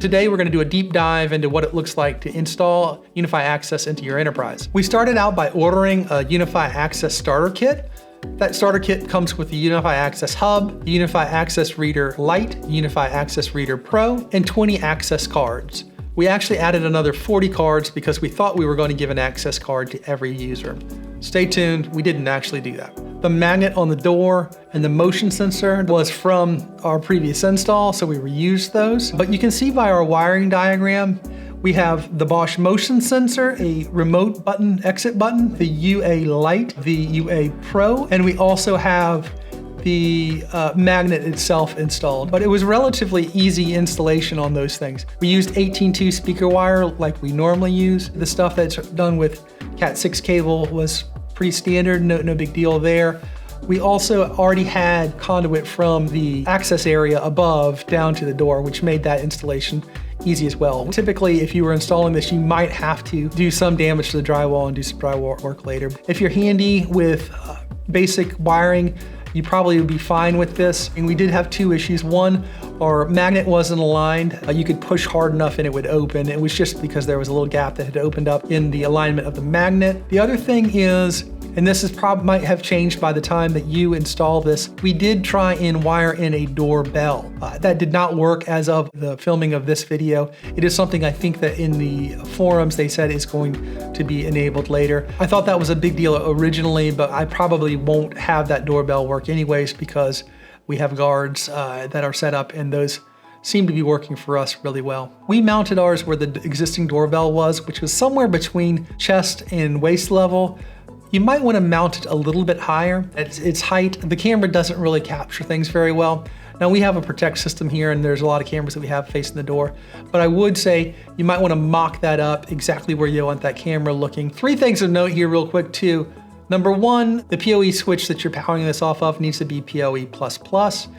Today, we're going to do a deep dive into what it looks like to install Unifi Access into your enterprise. We started out by ordering a Unifi Access starter kit. That starter kit comes with the Unifi Access Hub, the Unifi Access Reader Lite, Unifi Access Reader Pro, and 20 access cards. We actually added another 40 cards because we thought we were going to give an access card to every user. Stay tuned, we didn't actually do that. The magnet on the door and the motion sensor was from our previous install, so we reused those. But you can see by our wiring diagram, we have the Bosch motion sensor, a remote button, exit button, the UA Lite, the UA Pro, and we also have the magnet itself installed. But it was relatively easy installation on those things. We used 18.2 speaker wire like we normally use. The stuff that's done with Cat6 cable was pretty standard, no big deal there. We also already had conduit from the access area above down to the door, which made that installation easy as well. Typically, if you were installing this, you might have to do some damage to the drywall and do some drywall work later. If you're handy with basic wiring, you probably would be fine with this. And we did have two issues. One, our magnet wasn't aligned. You could push hard enough and it would open. It was just because there was a little gap that had opened up in the alignment of the magnet. The other thing is, and this is might have changed by the time that you install this, we did try and wire in a doorbell. That did not work as of the filming of this video. It is something I think that in the forums they said is going to be enabled later. I thought that was a big deal originally, but I probably won't have that doorbell work anyways because we have guards that are set up and those seem to be working for us really well. We mounted ours where the existing doorbell was, which was somewhere between chest and waist level. You might want to mount it a little bit higher. At its height, the camera doesn't really capture things very well. Now we have a protect system here and there's a lot of cameras that we have facing the door, but I would say you might want to mock that up exactly where you want that camera looking. Three things of note here real quick too. Number one, the PoE switch that you're powering this off of needs to be PoE++.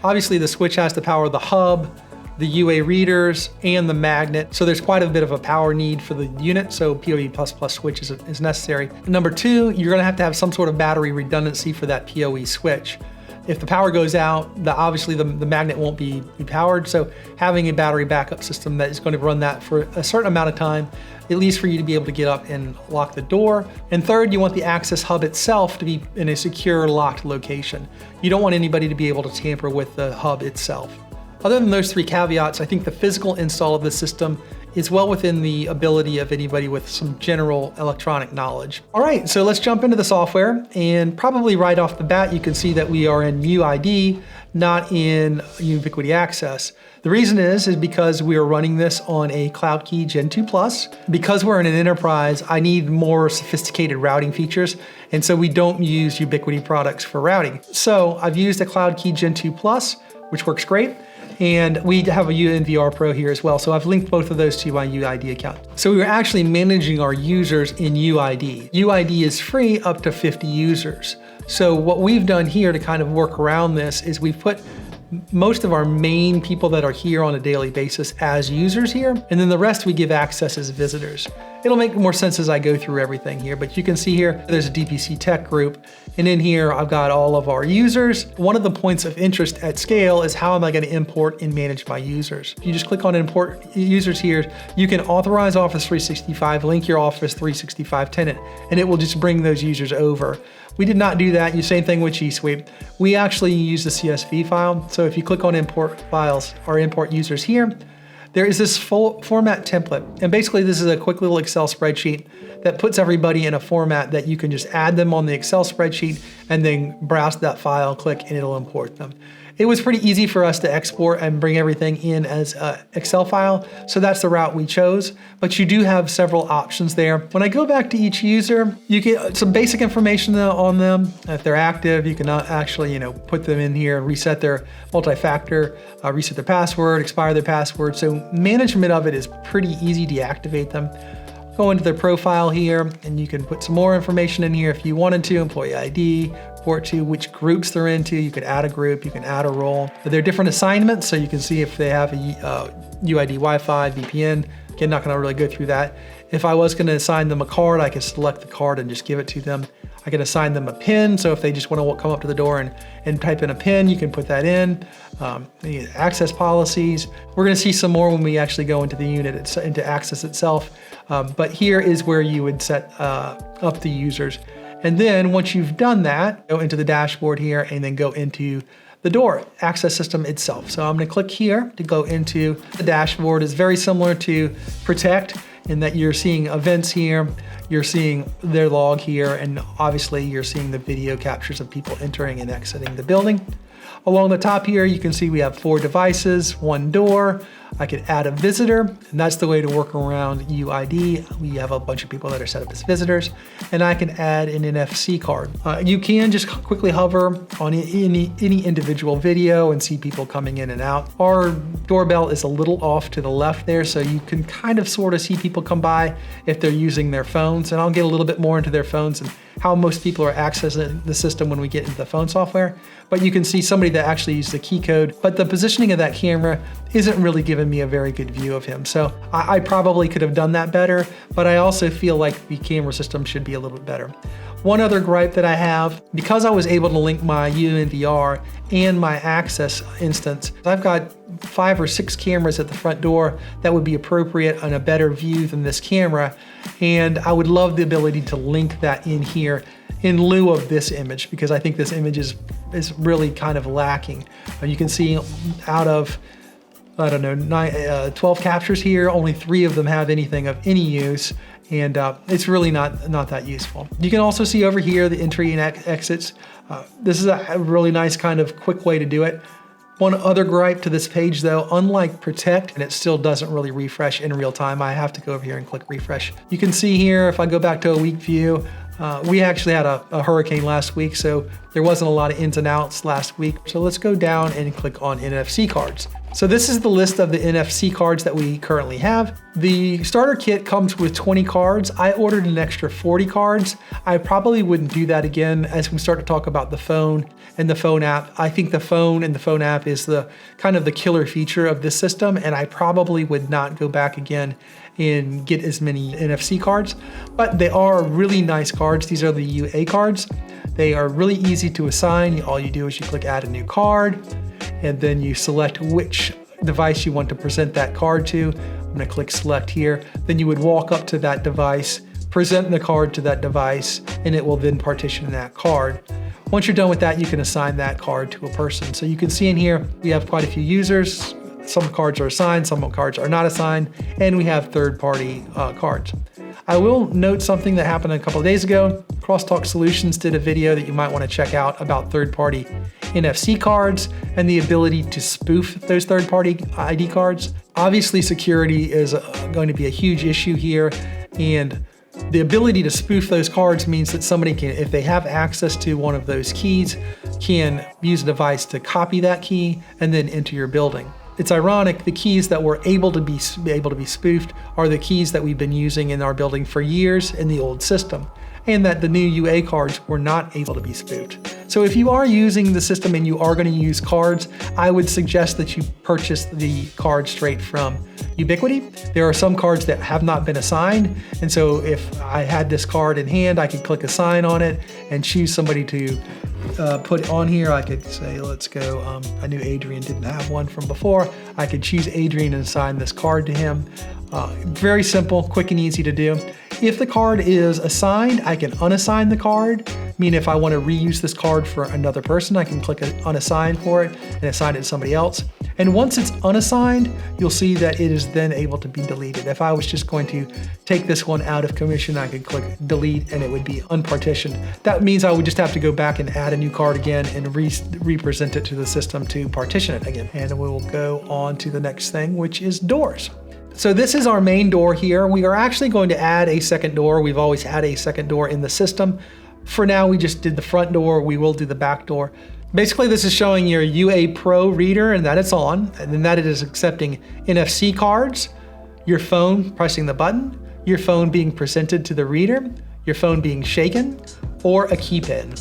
Obviously the switch has to power the hub, the UA readers, and the magnet. So there's quite a bit of a power need for the unit, so PoE++ switch is necessary. Number two, you're gonna have to have some sort of battery redundancy for that PoE switch. If the power goes out, obviously the magnet won't be powered, so having a battery backup system that is going to run that for a certain amount of time, at least for you to be able to get up and lock the door. And third, you want the access hub itself to be in a secure locked location. You don't want anybody to be able to tamper with the hub itself. Other than those three caveats, I think the physical install of the system is well within the ability of anybody with some general electronic knowledge. All right, so let's jump into the software, and probably right off the bat, you can see that we are in UID, not in Ubiquiti Access. The reason is because we are running this on a CloudKey Gen 2 Plus. Because we're in an enterprise, I need more sophisticated routing features, and so we don't use Ubiquiti products for routing. So I've used a CloudKey Gen 2 Plus, which works great. And we have a UNVR Pro here as well. So I've linked both of those to my UID account. So we were actually managing our users in UID. UID is free up to 50 users. So what we've done here to kind of work around this is we've put most of our main people that are here on a daily basis as users here, and then the rest we give access as visitors. It'll make more sense as I go through everything here, but you can see here, there's a DPC tech group, and in here, I've got all of our users. One of the points of interest at scale is how am I gonna import and manage my users? If you just click on import users here, you can authorize Office 365, link your Office 365 tenant, and it will just bring those users over. We did not do that. Same thing with GSuite. We actually use the CSV file. So if you click on import files or import users here, there is this full format template. And basically this is a quick little Excel spreadsheet that puts everybody in a format that you can just add them on the Excel spreadsheet and then browse that file, click, and it'll import them. It was pretty easy for us to export and bring everything in as an Excel file, so that's the route we chose, but you do have several options there. When I go back to each user, you get some basic information on them. If they're active, you can actually put them in here, reset their multi-factor, reset their password, expire their password, so management of it is pretty easy. Deactivate them. Go into their profile here, and you can put some more information in here if you wanted to, employee ID, port to, which groups they're into. You could add a group, you can add a role. But they're different assignments, so you can see if they have a UID Wi-Fi, VPN. Again, not gonna really go through that. If I was gonna assign them a card, I could select the card and just give it to them. I can assign them a PIN, so if they just want to come up to the door and type in a PIN, you can put that in. Access policies. We're going to see some more when we actually go into the unit, into Access itself. But here is where you would set up the users. And then once you've done that, go into the dashboard here and then go into the door access system itself. So I'm going to click here to go into the dashboard. It's very similar to Protect in that you're seeing events here, you're seeing their log here, and obviously you're seeing the video captures of people entering and exiting the building. Along the top here, you can see we have 4 devices, 1 door. I could add a visitor, and that's the way to work around UID. We have a bunch of people that are set up as visitors, and I can add an NFC card. You can just quickly hover on any individual video and see people coming in and out. Our doorbell is a little off to the left there, so you can kind of sort of see people come by if they're using their phones, and I'll get a little bit more into their phones and how most people are accessing the system when we get into the phone software. But you can see somebody that actually used the key code, but the positioning of that camera isn't really giving me a very good view of him. So I probably could have done that better, but I also feel like the camera system should be a little bit better. One other gripe that I have, because I was able to link my UNVR and my Access instance, I've got 5 or 6 cameras at the front door that would be appropriate on a better view than this camera. And I would love the ability to link that in here in lieu of this image, because I think this image is really kind of lacking. You can see out of, I don't know, 12 captures here, only 3 of them have anything of any use. And it's really not that useful. You can also see over here the entry and exits. This is a really nice kind of quick way to do it. One other gripe to this page though, unlike Protect, and it still doesn't really refresh in real time, I have to go over here and click refresh. You can see here, if I go back to a week view, we actually had a hurricane last week, so there wasn't a lot of ins and outs last week. So let's go down and click on NFC cards. So this is the list of the NFC cards that we currently have. The starter kit comes with 20 cards. I ordered an extra 40 cards. I probably wouldn't do that again as we start to talk about the phone and the phone app. I think the phone and the phone app is the kind of the killer feature of this system, and I probably would not go back again and get as many NFC cards, but they are really nice cards. These are the UA cards. They are really easy to assign. All you do is you click add a new card, and then you select which device you want to present that card to. I'm gonna click select here. Then you would walk up to that device, present the card to that device, and it will then partition that card. Once you're done with that, you can assign that card to a person. So you can see in here, we have quite a few users. Some cards are assigned, some cards are not assigned, and we have third-party cards. I will note something that happened a couple of days ago. Crosstalk Solutions did a video that you might want to check out about third-party NFC cards and the ability to spoof those third-party ID cards. Obviously, security is going to be a huge issue here, and the ability to spoof those cards means that somebody can, if they have access to one of those keys, can use a device to copy that key and then enter your building. It's ironic, the keys that were able to be spoofed are the keys that we've been using in our building for years in the old system, and that the new UA cards were not able to be spoofed. So if you are using the system and you are going to use cards, I would suggest that you purchase the card straight from Ubiquiti. There are some cards that have not been assigned, and so if I had this card in hand, I could click assign on it and choose somebody to put on here. I could say, let's go, I knew Adrian didn't have one from before. I could choose Adrian and assign this card to him. Very simple, quick and easy to do. If the card is assigned, I can unassign the card. I mean, if I want to reuse this card for another person, I can click unassign for it and assign it to somebody else. And once it's unassigned, you'll see that it is then able to be deleted. If I was just going to take this one out of commission, I could click delete and it would be unpartitioned. That means I would just have to go back and add a new card again and represent it to the system to partition it again. And we will go on to the next thing, which is doors. So this is our main door here. We are actually going to add a second door. We've always had a second door in the system. For now, we just did the front door. We will do the back door. Basically, this is showing your UA Pro reader and that it's on, and then that it is accepting NFC cards, your phone pressing the button, your phone being presented to the reader, your phone being shaken, or a key pin.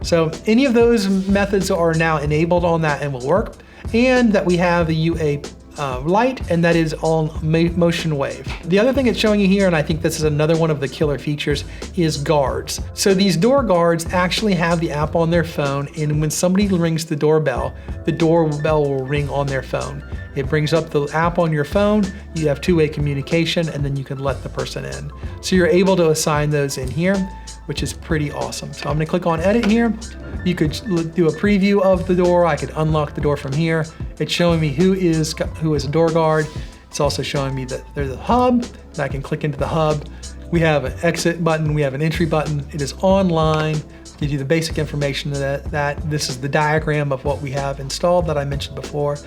So any of those methods are now enabled on that and will work, and that we have the UA light, and that is on motion wave. The other thing it's showing you here, and I think this is another one of the killer features, is guards. So these door guards actually have the app on their phone, and when somebody rings the doorbell will ring on their phone. It brings up the app on your phone, you have two-way communication, and then you can let the person in. So you're able to assign those in here, which is pretty awesome. So I'm gonna click on edit here. You could do a preview of the door. I could unlock the door from here. It's showing me who is a door guard. It's also showing me that there's a hub, and I can click into the hub. We have an exit button, we have an entry button. It is online, gives you the basic information that this is the diagram of what we have installed that I mentioned before.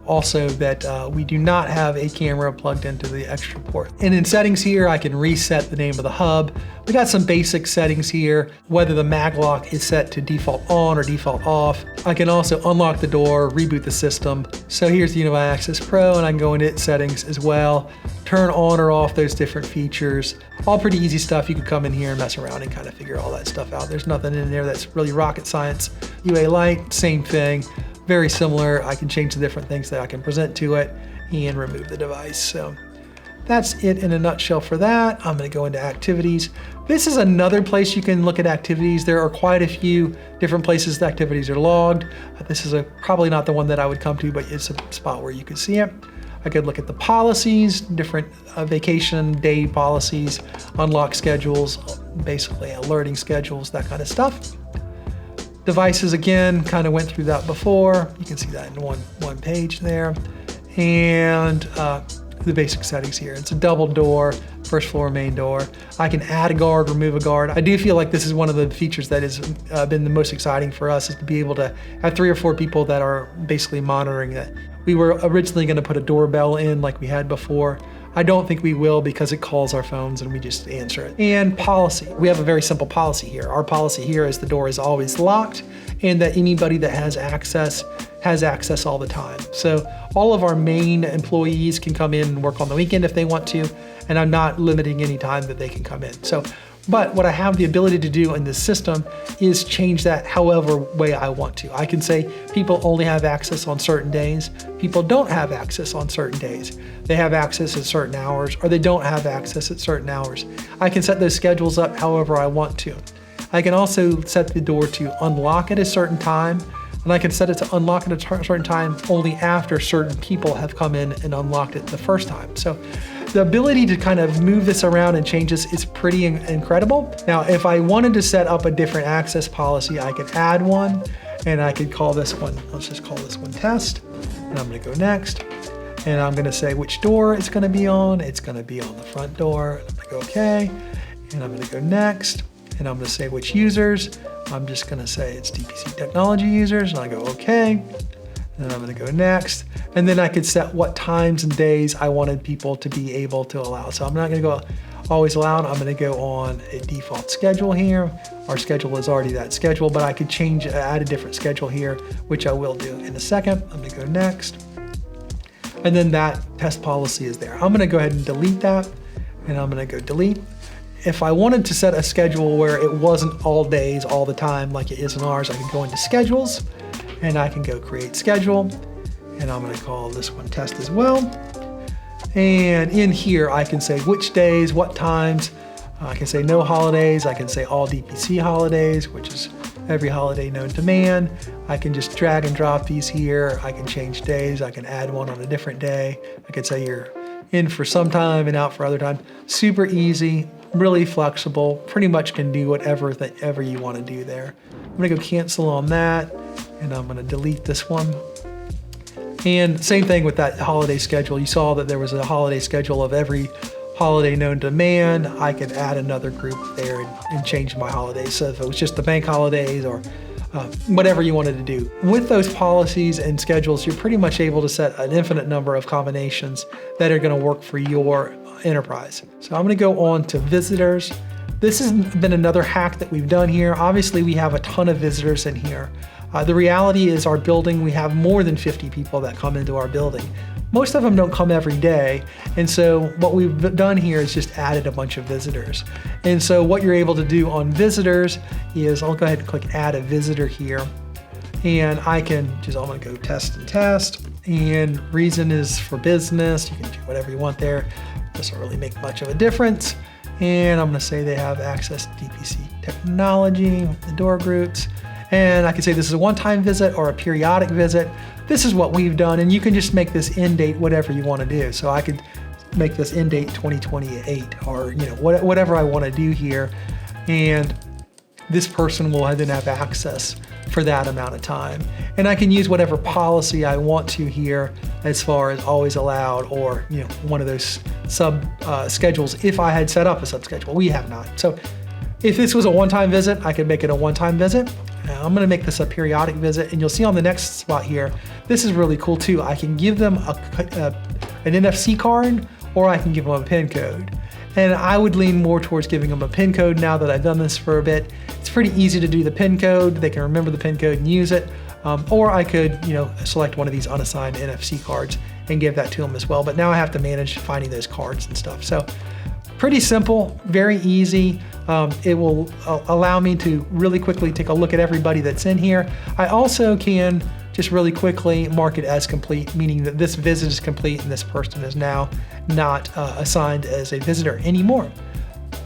Also that we do not have a camera plugged into the extra port. And in settings here, I can reset the name of the hub. We got some basic settings here, whether the mag lock is set to default on or default off. I can also unlock the door, reboot the system. So here's the Unifi Access Pro, and I can go into its settings as well, turn on or off those different features. All pretty easy stuff. You can come in here and mess around and kind of figure all that stuff out. There's nothing in there that's really rocket science. UA Lite, same thing. Very similar. I can change the different things that I can present to it and remove the device. So that's it in a nutshell for that. I'm going to go into activities. This is another place you can look at activities. There are quite a few different places the activities are logged. This is probably not the one that I would come to, but it's a spot where you can see it. I could look at the policies, different vacation day policies, unlock schedules, basically alerting schedules, that kind of stuff. Devices, again, kind of went through that before. You can see that in one page there. And the basic settings here. It's a double door, first floor main door. I can add a guard, remove a guard. I do feel like this is one of the features that has been the most exciting for us, is to be able to have 3 or 4 people that are basically monitoring it. We were originally going to put a doorbell in like we had before. I don't think we will, because it calls our phones and we just answer it. And policy. We have a very simple policy here. Our policy here is the door is always locked, and that anybody that has access all the time. So all of our main employees can come in and work on the weekend if they want to, and I'm not limiting any time that they can come in. But what I have the ability to do in this system is change that however way I want to. I can say people only have access on certain days. People don't have access on certain days. They have access at certain hours, or they don't have access at certain hours. I can set those schedules up however I want to. I can also set the door to unlock at a certain time, and I can set it to unlock at a certain time only after certain people have come in and unlocked it the first time. So the ability to kind of move this around and change this is pretty incredible. Now, if I wanted to set up a different access policy, I could add one, and I could call this one, let's just call this one test, and I'm gonna go next. And I'm gonna say which door it's gonna be on. It's gonna be on the front door. I'm gonna go okay, and I'm gonna go next, and I'm gonna say which users. I'm just gonna say it's DPC technology users, and I go okay. And I'm gonna go next. And then I could set what times and days I wanted people to be able to allow. So I'm not gonna go always allowed. I'm gonna go on a default schedule here. Our schedule is already that schedule, but I could add a different schedule here, which I will do in a second. I'm gonna go next. And then that test policy is there. I'm gonna go ahead and delete that, and I'm gonna go delete. If I wanted to set a schedule where it wasn't all days, all the time, like it is in ours, I can go into schedules, and I can go create schedule, and I'm gonna call this one test as well. And in here, I can say which days, what times. I can say no holidays. I can say all DPC holidays, which is every holiday known to man. I can just drag and drop these here. I can change days. I can add one on a different day. I can say you're in for some time and out for other time. Super easy, really flexible, pretty much can do whatever you want to do there. I'm gonna go cancel on that, and I'm gonna delete this one. And same thing with that holiday schedule. You saw that there was a holiday schedule of every holiday known to man. I could add another group there and change my holidays. So if it was just the bank holidays or whatever you wanted to do. With those policies and schedules, you're pretty much able to set an infinite number of combinations that are going to work for your enterprise. So I'm going to go on to visitors. This has been another hack that we've done here. Obviously, we have a ton of visitors in here. The reality is our building, we have more than 50 people that come into our building. Most of them don't come every day. And so what we've done here is just added a bunch of visitors. And so what you're able to do on visitors is, I'll go ahead and click add a visitor here. And I'm gonna go test and test. And reason is for business. You can do whatever you want there. Doesn't really make much of a difference. And I'm gonna say they have access to DPC technology with the door groups. And I can say this is a one-time visit or a periodic visit. This is what we've done, and you can just make this end date whatever you want to do. So I could make this end date 2028 or whatever I want to do here. And this person will then have access for that amount of time. And I can use whatever policy I want to here as far as always allowed or one of those sub schedules if I had set up a sub schedule. We have not. So if this was a one-time visit, I could make it a one-time visit. Now I'm gonna make this a periodic visit, and you'll see on the next spot here, this is really cool too. I can give them an NFC card, or I can give them a PIN code. And I would lean more towards giving them a PIN code now that I've done this for a bit. It's pretty easy to do the PIN code. They can remember the PIN code and use it. Or I could, select one of these unassigned NFC cards and give that to them as well. But now I have to manage finding those cards and stuff. So pretty simple, very easy. It will allow me to really quickly take a look at everybody that's in here. I also can just really quickly mark it as complete, meaning that this visit is complete and this person is now not assigned as a visitor anymore.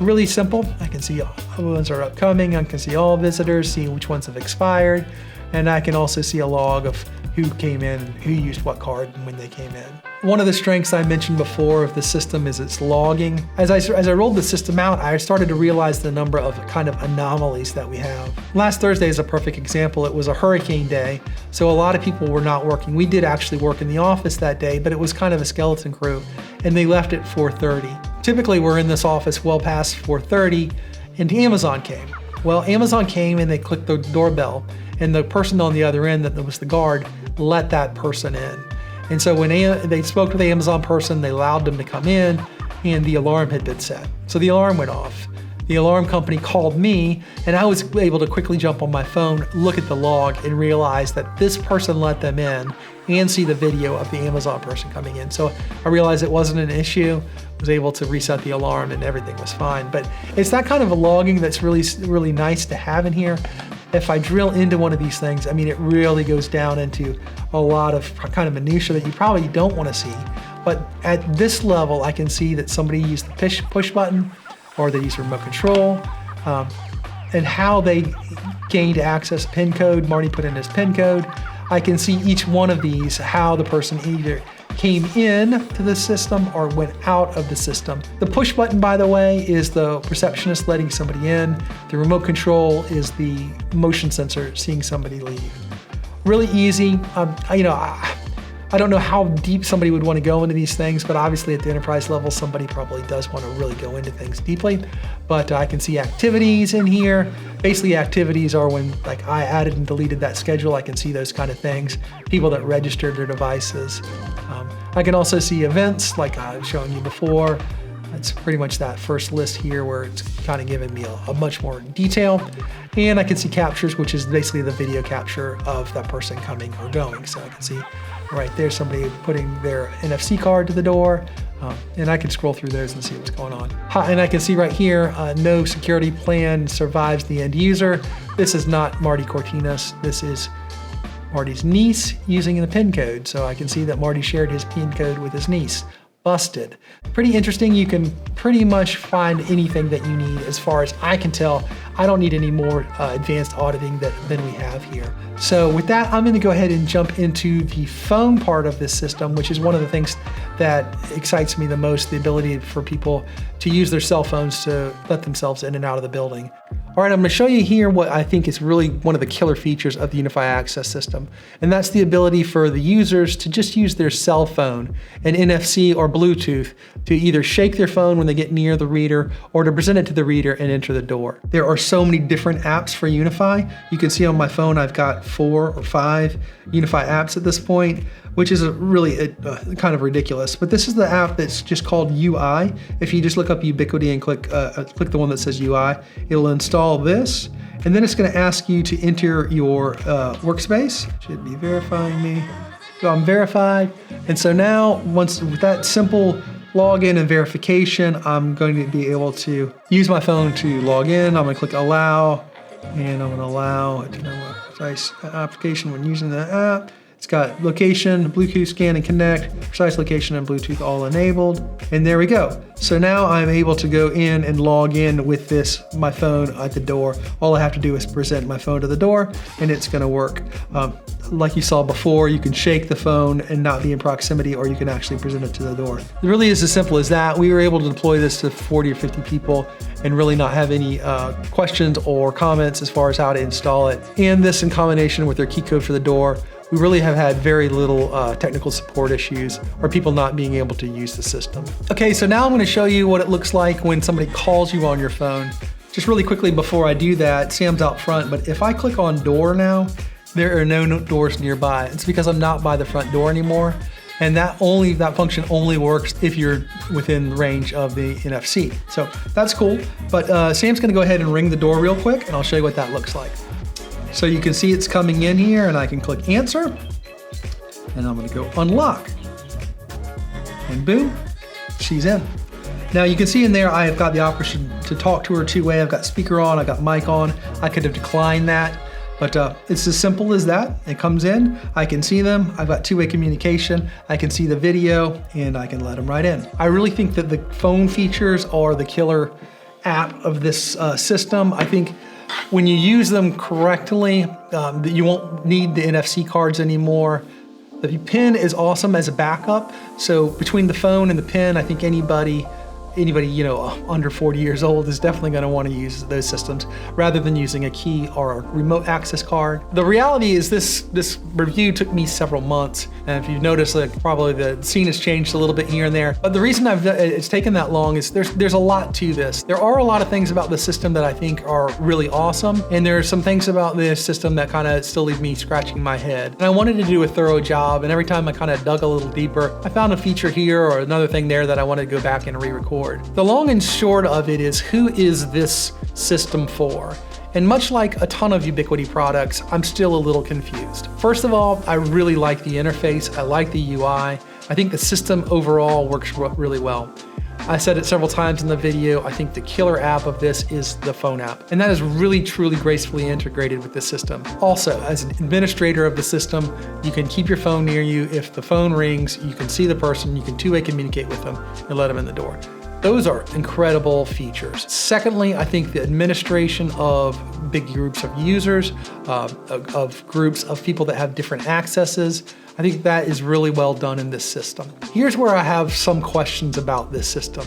Really simple. I can see which ones are upcoming. I can see all visitors, see which ones have expired, and I can also see a log of who came in, who used what card, and when they came in. One of the strengths I mentioned before of the system is its logging. As I rolled the system out, I started to realize the number of kind of anomalies that we have. Last Thursday is a perfect example. It was a hurricane day, so a lot of people were not working. We did actually work in the office that day, but it was kind of a skeleton crew, and they left at 4:30. Typically, we're in this office well past 4:30, and Amazon came. Well, Amazon came and they clicked the doorbell, and the person on the other end, that was the guard, let that person in. And so when they spoke to the Amazon person, they allowed them to come in, and the alarm had been set. So the alarm went off. The alarm company called me, and I was able to quickly jump on my phone, look at the log, and realize that this person let them in and see the video of the Amazon person coming in. So I realized it wasn't an issue, was able to reset the alarm, and everything was fine. But it's that kind of a logging that's really, really nice to have in here. If I drill into one of these things, I mean, it really goes down into a lot of kind of minutia that you probably don't want to see. But at this level, I can see that somebody used the push button, or they used remote control, and how they gained access PIN code. Marty put in his PIN code. I can see each one of these, how the person either came in to the system or went out of the system. The push button, by the way, is the receptionist letting somebody in. The remote control is the motion sensor seeing somebody leave. Really easy. I don't know how deep somebody would want to go into these things, but obviously at the enterprise level, somebody probably does want to really go into things deeply. But I can see activities in here. Basically, activities are when I added and deleted that schedule. I can see those kind of things. People that registered their devices. I can also see events like I've shown you before. It's pretty much that first list here where it's kind of giving me a much more detail. And I can see captures, which is basically the video capture of that person coming or going. So I can see right there somebody putting their NFC card to the door. And I can scroll through those and see what's going on. And I can see right here, no security plan survives the end user. This is not Marty Cortinas. This is Marty's niece using the PIN code. So I can see that Marty shared his PIN code with his niece. Busted. Pretty interesting. You can pretty much find anything that you need as far as I can tell. I don't need any more advanced auditing than we have here. So with that, I'm going to go ahead and jump into the phone part of this system, which is one of the things that excites me the most, the ability for people to use their cell phones to let themselves in and out of the building. All right, I'm going to show you here what I think is really one of the killer features of the Unifi Access system, and that's the ability for the users to just use their cell phone and NFC or Bluetooth to either shake their phone when they get near the reader or to present it to the reader and enter the door. There are so many different apps for Unifi. You can see on my phone I've got 4 or 5 Unifi apps at this point, which is really kind of ridiculous. But this is the app that's just called UI. If you just look up Ubiquiti and click the one that says UI, it'll install this. And then it's gonna ask you to enter your workspace. Should be verifying me. So I'm verified. And so now, with that simple login and verification, I'm going to be able to use my phone to log in. I'm gonna click allow, and I'm gonna allow it to know what precise application when using the app. It's got location, Bluetooth scan and connect, precise location and Bluetooth all enabled. And there we go. So now I'm able to go in and log in with my phone at the door. All I have to do is present my phone to the door and it's gonna work. Like you saw before, you can shake the phone and not be in proximity, or you can actually present it to the door. It really is as simple as that. We were able to deploy this to 40 or 50 people and really not have any questions or comments as far as how to install it. And this in combination with their key code for the door, we really have had very little technical support issues or people not being able to use the system. Okay, so now I'm gonna show you what it looks like when somebody calls you on your phone. Just really quickly before I do that, Sam's out front, but if I click on door now, there are no doors nearby. It's because I'm not by the front door anymore. And that function only works if you're within range of the NFC. So that's cool, but Sam's gonna go ahead and ring the door real quick and I'll show you what that looks like. So you can see it's coming in here and I can click answer and I'm gonna go unlock and boom, she's in. Now you can see in there I have got the option to talk to her two-way. I've got speaker on, I've got mic on. I could have declined that, but it's as simple as that. It comes in, I can see them, I've got two-way communication, I can see the video and I can let them right in. I really think that the phone features are the killer app of this system. I think when you use them correctly, you won't need the NFC cards anymore. The PIN is awesome as a backup. So between the phone and the PIN, I think anybody under 40 years old is definitely going to want to use those systems rather than using a key or a remote access card. The reality is this review took me several months, and if you've noticed, like, probably the scene has changed a little bit here and there. But the reason it's taken that long is there's a lot to this. There are a lot of things about the system that I think are really awesome, and there are some things about this system that kind of still leave me scratching my head. And I wanted to do a thorough job, and every time I kind of dug a little deeper, I found a feature here or another thing there that I wanted to go back and re-record. The long and short of it is, who is this system for? And much like a ton of Ubiquiti products, I'm still a little confused. First of all, I really like the interface. I like the UI. I think the system overall works really well. I said it several times in the video, I think the killer app of this is the phone app. And that is really, truly gracefully integrated with the system. Also, as an administrator of the system, you can keep your phone near you. If the phone rings, you can see the person, you can two-way communicate with them and let them in the door. Those are incredible features. Secondly, I think the administration of big groups of users, of groups of people that have different accesses, I think that is really well done in this system. Here's where I have some questions about this system.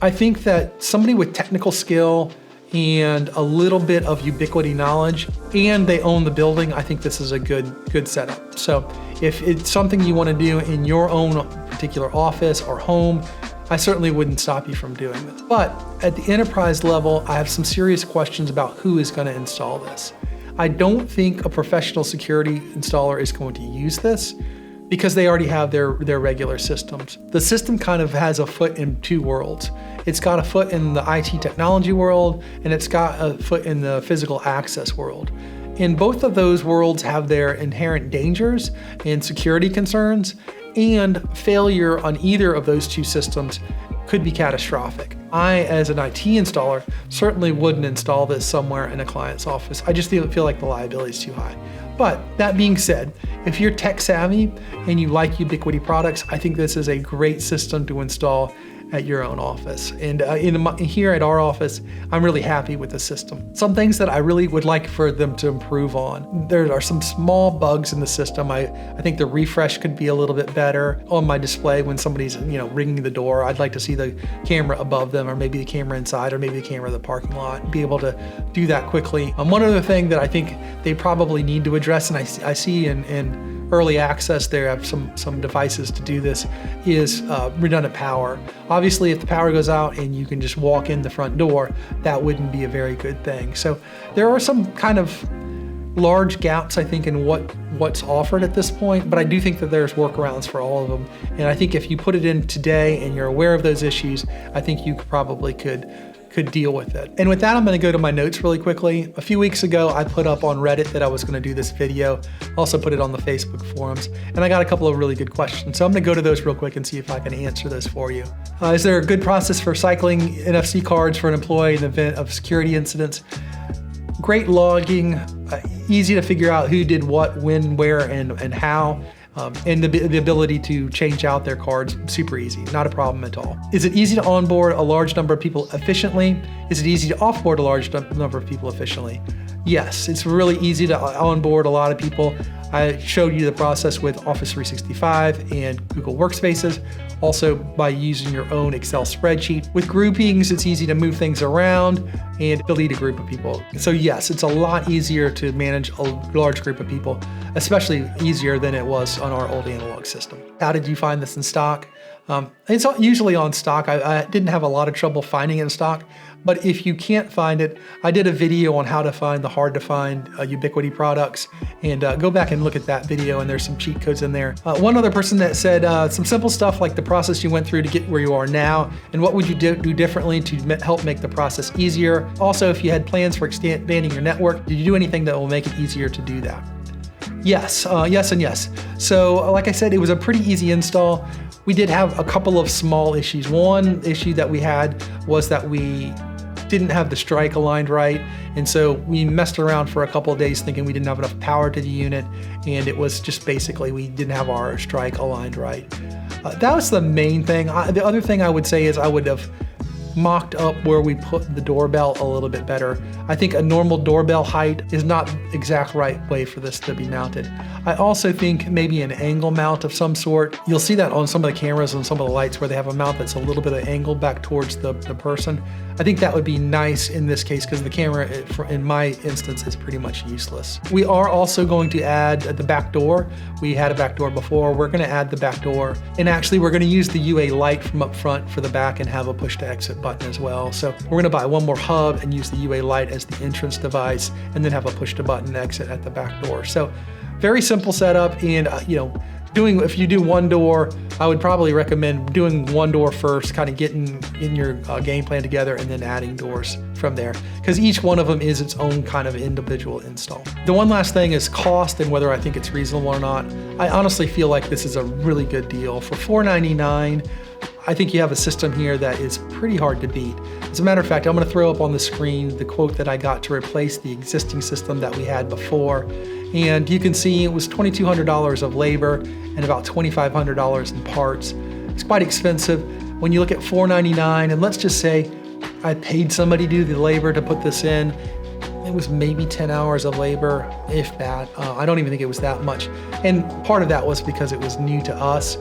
I think that somebody with technical skill and a little bit of Ubiquiti knowledge, and they own the building, I think this is a good setup. So if it's something you want to do in your own particular office or home, I certainly wouldn't stop you from doing this. But at the enterprise level, I have some serious questions about who is going to install this. I don't think a professional security installer is going to use this because they already have their regular systems. The system kind of has a foot in two worlds. It's got a foot in the IT technology world, and it's got a foot in the physical access world. And both of those worlds have their inherent dangers and security concerns, and failure on either of those two systems could be catastrophic. I, as an IT installer, certainly wouldn't install this somewhere in a client's office. I just feel like the liability is too high. But that being said, if you're tech savvy and you like Ubiquiti products, I think this is a great system to install at your own office. And here at our office, I'm really happy with the system. Some things that I really would like for them to improve on. There are some small bugs in the system. I think the refresh could be a little bit better on my display when somebody's ringing the door. I'd like to see the camera above them, or maybe the camera inside, or maybe the camera in the parking lot, be able to do that quickly. One other thing that I think they probably need to address, and I see in early access, they have some devices to do this, is redundant power. Obviously, if the power goes out and you can just walk in the front door, that wouldn't be a very good thing. So there are some kind of large gaps, I think, in what's offered at this point, but I do think that there's workarounds for all of them. And I think if you put it in today and you're aware of those issues, I think you probably could deal with it. And with that, I'm gonna go to my notes really quickly. A few weeks ago, I put up on Reddit that I was gonna do this video. Also put it on the Facebook forums, and I got a couple of really good questions. So I'm gonna go to those real quick and see if I can answer those for you. Is there a good process for cycling NFC cards for an employee in the event of security incidents? Great logging. easy to figure out who did what, when, where, and how. And the ability to change out their cards, super easy, not a problem at all. Is it easy to onboard a large number of people efficiently? Is it easy to offboard a large number of people efficiently? Yes, it's really easy to onboard a lot of people. I showed you the process with Office 365 and Google Workspaces, also by using your own Excel spreadsheet. With groupings, it's easy to move things around and delete a group of people. So yes, it's a lot easier to manage a large group of people, especially easier than it was on our old analog system. How did you find this in stock? It's usually on stock. I didn't have a lot of trouble finding it in stock, but if you can't find it, I did a video on how to find the hard to find Ubiquiti products, and go back and look at that video, and there's some cheat codes in there. One other person that said some simple stuff like the process you went through to get where you are now, and what would you do differently to help make the process easier. Also, if you had plans for expanding your network, did you do anything that will make it easier to do that? Yes, yes and yes. So like I said, it was a pretty easy install. We did have a couple of small issues. One issue that we had was that we didn't have the strike aligned right, and so we messed around for a couple of days thinking we didn't have enough power to the unit, and it was just basically we didn't have our strike aligned right. That was the main thing. The other thing I would say is I would have mocked up where we put the doorbell a little bit better. I think a normal doorbell height is not the exact right way for this to be mounted. I also think maybe an angle mount of some sort. You'll see that on some of the cameras and some of the lights where they have a mount that's a little bit of angle back towards the person. I think that would be nice in this case because the camera, in my instance, is pretty much useless. We are also going to add the back door. We had a back door before. We're going to add the back door, and actually we're going to use the UA light from up front for the back and have a push to exit button as well. So we're going to buy one more hub and use the UA light as the entrance device, and then have a push to button exit at the back door. So very simple setup, and if you do one door, I would probably recommend doing one door first, kind of getting in your game plan together, and then adding doors from there, because each one of them is its own kind of individual install. The one last thing is cost and whether I think it's reasonable or not. I honestly feel like this is a really good deal. For $499, I think you have a system here that is pretty hard to beat. As a matter of fact, I'm going to throw up on the screen the quote that I got to replace the existing system that we had before. And you can see it was $2,200 of labor and about $2,500 in parts. It's quite expensive. When you look at $499, and let's just say I paid somebody to do the labor to put this in, it was maybe 10 hours of labor, if that. I don't even think it was that much. And part of that was because it was new to us.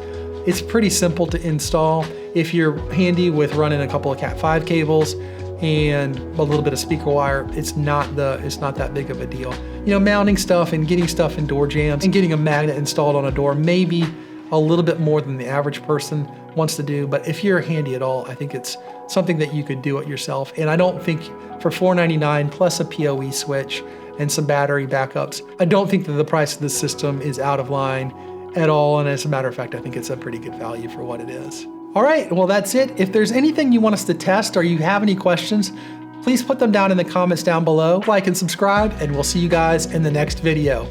It's pretty simple to install. If you're handy with running a couple of Cat5 cables and a little bit of speaker wire, it's not that big of a deal. Mounting stuff and getting stuff in door jambs and getting a magnet installed on a door may be a little bit more than the average person wants to do, but if you're handy at all, I think it's something that you could do it yourself. And I don't think for $499 plus a PoE switch and some battery backups, I don't think that the price of this system is out of line at all, and as a matter of fact, I think it's a pretty good value for what it is. All right, well that's it. If there's anything you want us to test or you have any questions, please put them down in the comments down below. Like and subscribe, and we'll see you guys in the next video.